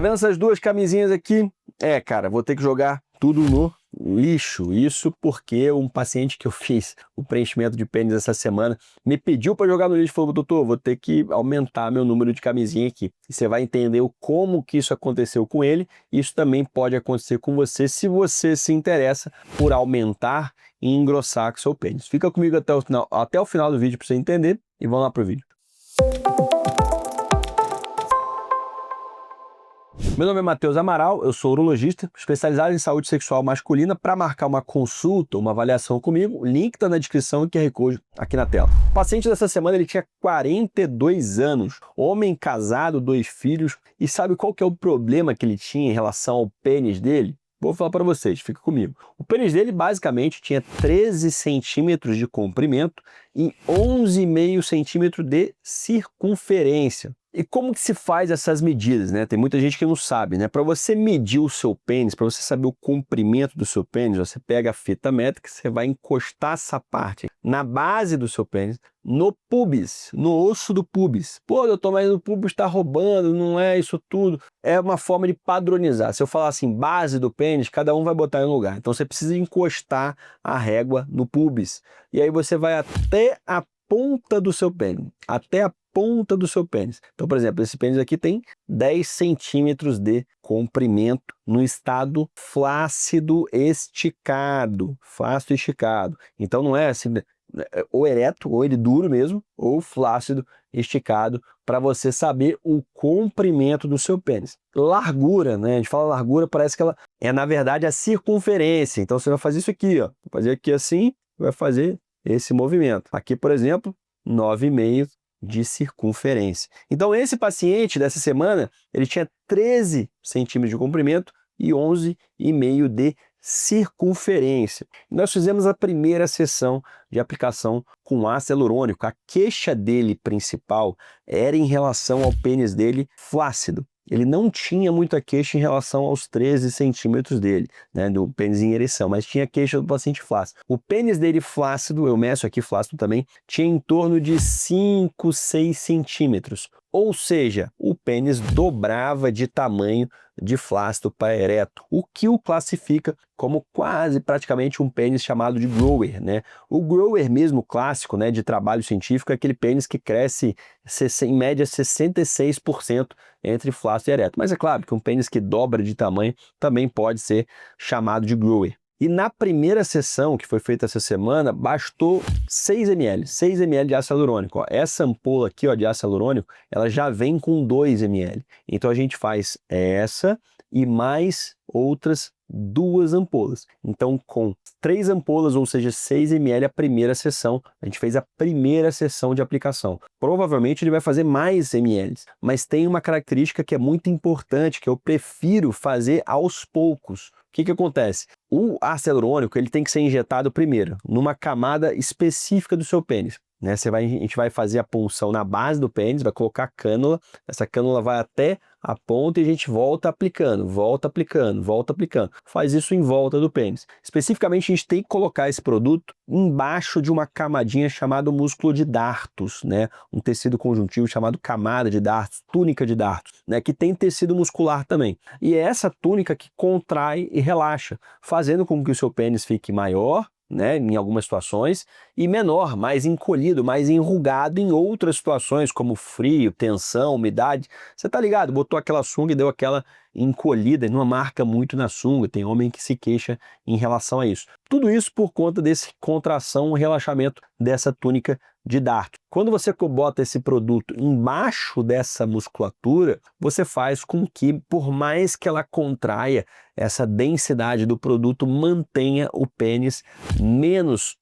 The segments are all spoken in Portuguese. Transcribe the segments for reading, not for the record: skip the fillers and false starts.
Tá vendo essas duas camisinhas aqui? Cara, vou ter que jogar tudo no lixo. Isso porque um paciente que eu fiz o preenchimento de pênis essa semana me pediu para jogar no lixo. Falou, doutor, vou ter que aumentar meu número de camisinha aqui. E você vai entender como que isso aconteceu com ele. Isso também pode acontecer com você se você se interessa por aumentar e engrossar com o seu pênis. Fica comigo até o final do vídeo para você entender e vamos lá pro vídeo. Meu nome é Matheus Amaral, eu sou urologista, especializado em saúde sexual masculina. Para marcar uma consulta, uma avaliação comigo, o link está na descrição e QR Code aqui na tela. O paciente dessa semana ele tinha 42 anos, homem casado, 2 filhos, e sabe qual que é o problema que ele tinha em relação ao pênis dele? Vou falar para vocês, fica comigo. O pênis dele basicamente tinha 13 centímetros de comprimento e 11,5 centímetros de circunferência. E como que se faz essas medidas, né? Tem muita gente que não sabe, né? Para você medir o seu pênis, para você saber o comprimento do seu pênis, você pega a fita métrica, você vai encostar essa parte na base do seu pênis, no pubis, no osso do pubis. Pô, doutor, mas o pubis está roubando, não é isso tudo. É uma forma de padronizar. Se eu falar assim, base do pênis, cada um vai botar em um lugar. Então você precisa encostar a régua no pubis. E aí você vai até a ponta do seu pênis, até a ponta do seu pênis. Então, por exemplo, esse pênis aqui tem 10 centímetros de comprimento no estado flácido esticado. Flácido esticado. Então não é assim, ou ereto, ou ele duro mesmo, ou flácido esticado, para você saber o comprimento do seu pênis. Largura, né? A gente fala largura, parece que ela é, na verdade, a circunferência. Então você vai fazer isso aqui, ó. Vai fazer aqui assim, vai fazer esse movimento. Aqui, por exemplo, 9,5 de circunferência. Então, esse paciente dessa semana, ele tinha 13 centímetros de comprimento e 11,5 de circunferência. Nós fizemos a primeira sessão de aplicação com ácido hialurônico. A queixa dele principal era em relação ao pênis dele flácido. Ele não tinha muita queixa em relação aos 13 centímetros dele, né, do pênis em ereção, mas tinha queixa do paciente flácido. O pênis dele flácido, eu meço aqui flácido também, tinha em torno de 5, 6 centímetros. Ou seja, o pênis dobrava de tamanho de flácido para ereto, o que o classifica como quase praticamente um pênis chamado de grower, né? O grower mesmo clássico, né, de trabalho científico é aquele pênis que cresce em média 66% entre flácido e ereto. Mas é claro que um pênis que dobra de tamanho também pode ser chamado de grower. E na primeira sessão, que foi feita essa semana, bastou 6 ml de ácido hialurônico. Ó, essa ampola aqui, ó, de ácido hialurônico, ela já vem com 2 ml. Então a gente faz essa e mais outras 2 ampolas. Então com 3 ampolas, ou seja, 6 ml a primeira sessão, a gente fez a primeira sessão de aplicação. Provavelmente ele vai fazer mais ml, mas tem uma característica que é muito importante, que eu prefiro fazer aos poucos. O que acontece? O ácido hialurônico ele tem que ser injetado primeiro, numa camada específica do seu pênis. Né? A gente vai fazer a punção na base do pênis, vai colocar a cânula, essa cânula vai até a ponta e a gente volta aplicando, volta aplicando, volta aplicando. Faz isso em volta do pênis. Especificamente, a gente tem que colocar esse produto embaixo de uma camadinha chamada músculo de Dartus, né? Um tecido conjuntivo chamado camada de Dartus, túnica de Dartus, né? Que tem tecido muscular também. E é essa túnica que contrai e relaxa, fazendo com que o seu pênis fique maior, né, em algumas situações, e menor, mais encolhido, mais enrugado em outras situações, como frio, tensão, umidade. Você tá ligado? Botou aquela sunga e deu aquela encolhida, e não marca muito na sunga. Tem homem que se queixa em relação a isso. Tudo isso por conta desse contração e relaxamento dessa túnica de Dartus. Quando você bota esse produto embaixo dessa musculatura, você faz com que, por mais que ela contraia, essa densidade do produto mantenha o pênis menos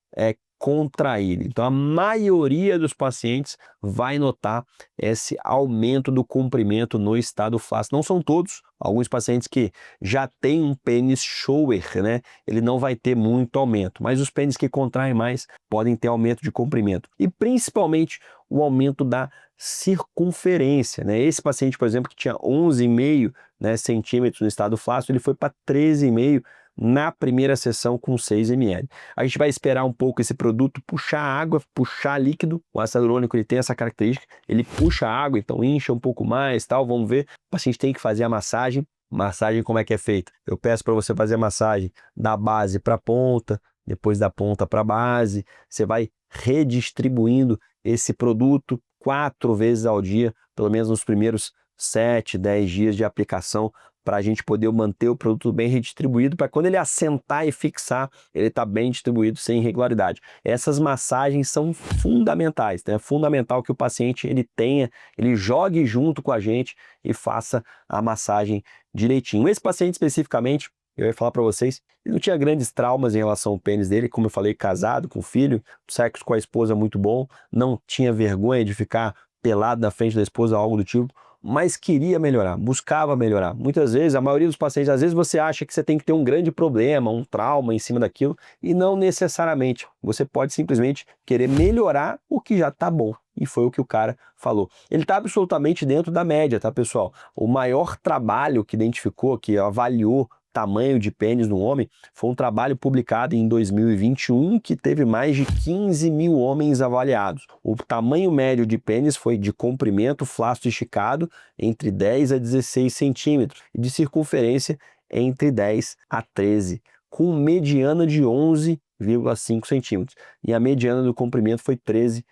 contraído. Então a maioria dos pacientes vai notar esse aumento do comprimento no estado flácido. Não são todos, alguns pacientes que já têm um pênis shower, né? Ele não vai ter muito aumento, mas os pênis que contraem mais podem ter aumento de comprimento. E principalmente o aumento da circunferência, né? Esse paciente, por exemplo, que tinha 11,5, né, centímetros no estado flácido, ele foi para 13,5, na primeira sessão com 6 ml. A gente vai esperar um pouco esse produto puxar água, puxar líquido. O ácido hialurônico ele tem essa característica, ele puxa água, então incha um pouco mais, tal. Vamos ver. O paciente tem que fazer a massagem. Massagem como é que é feita? Eu peço para você fazer a massagem da base para a ponta, depois da ponta para a base. Você vai redistribuindo esse produto 4 vezes ao dia, pelo menos nos primeiros 7, 10 dias de aplicação, para a gente poder manter o produto bem redistribuído, para quando ele assentar e fixar, ele está bem distribuído sem irregularidade. Essas massagens são fundamentais, né? É fundamental que o paciente ele jogue junto com a gente e faça a massagem direitinho. Esse paciente especificamente, eu ia falar para vocês, ele não tinha grandes traumas em relação ao pênis dele, como eu falei, casado, com filho, sexo com a esposa muito bom, não tinha vergonha de ficar pelado na frente da esposa, algo do tipo, mas queria melhorar, buscava melhorar. Muitas vezes, a maioria dos pacientes, às vezes você acha que você tem que ter um grande problema, um trauma em cima daquilo, e não necessariamente. Você pode simplesmente querer melhorar o que já está bom. E foi o que o cara falou. Ele está absolutamente dentro da média, tá, pessoal? O maior trabalho que identificou, que avaliou tamanho de pênis no homem, foi um trabalho publicado em 2021 que teve mais de 15 mil homens avaliados. O tamanho médio de pênis foi de comprimento flácido esticado entre 10 a 16 centímetros e de circunferência entre 10 a 13, com mediana de 11,5 centímetros. E a mediana do comprimento foi 13,2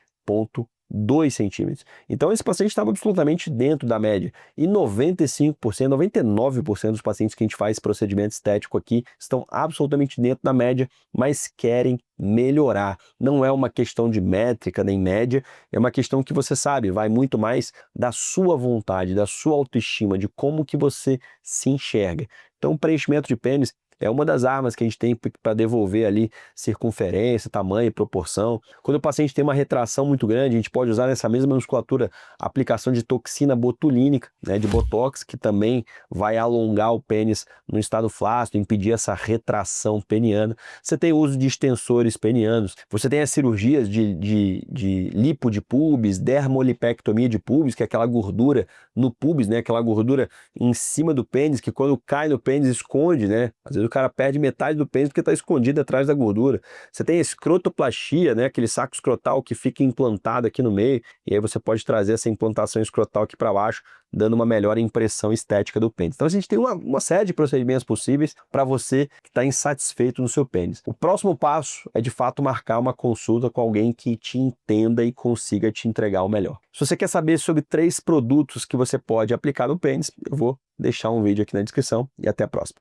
centímetros. Então esse paciente estava absolutamente dentro da média. E 95%, 99% dos pacientes que a gente faz procedimento estético aqui estão absolutamente dentro da média, mas querem melhorar. Não é uma questão de métrica nem média, é uma questão que você sabe, vai muito mais da sua vontade, da sua autoestima, de como que você se enxerga. Então o preenchimento de pênis é uma das armas que a gente tem para devolver ali circunferência, tamanho, proporção. Quando o paciente tem uma retração muito grande, a gente pode usar nessa mesma musculatura a aplicação de toxina botulínica, né, de botox, que também vai alongar o pênis no estado flácido, impedir essa retração peniana. Você tem o uso de extensores penianos, você tem as cirurgias de lipo de pubis, dermolipectomia de pubis, que é aquela gordura no pubis, né, aquela gordura em cima do pênis, que quando cai no pênis esconde, né? Às vezes o cara perde metade do pênis porque está escondido atrás da gordura. Você tem a escrotoplastia, né? Aquele saco escrotal que fica implantado aqui no meio, e aí você pode trazer essa implantação escrotal aqui para baixo, dando uma melhor impressão estética do pênis. Então a gente tem uma série de procedimentos possíveis para você que está insatisfeito no seu pênis. O próximo passo é de fato marcar uma consulta com alguém que te entenda e consiga te entregar o melhor. Se você quer saber sobre 3 produtos que você pode aplicar no pênis, eu vou deixar um vídeo aqui na descrição e até a próxima.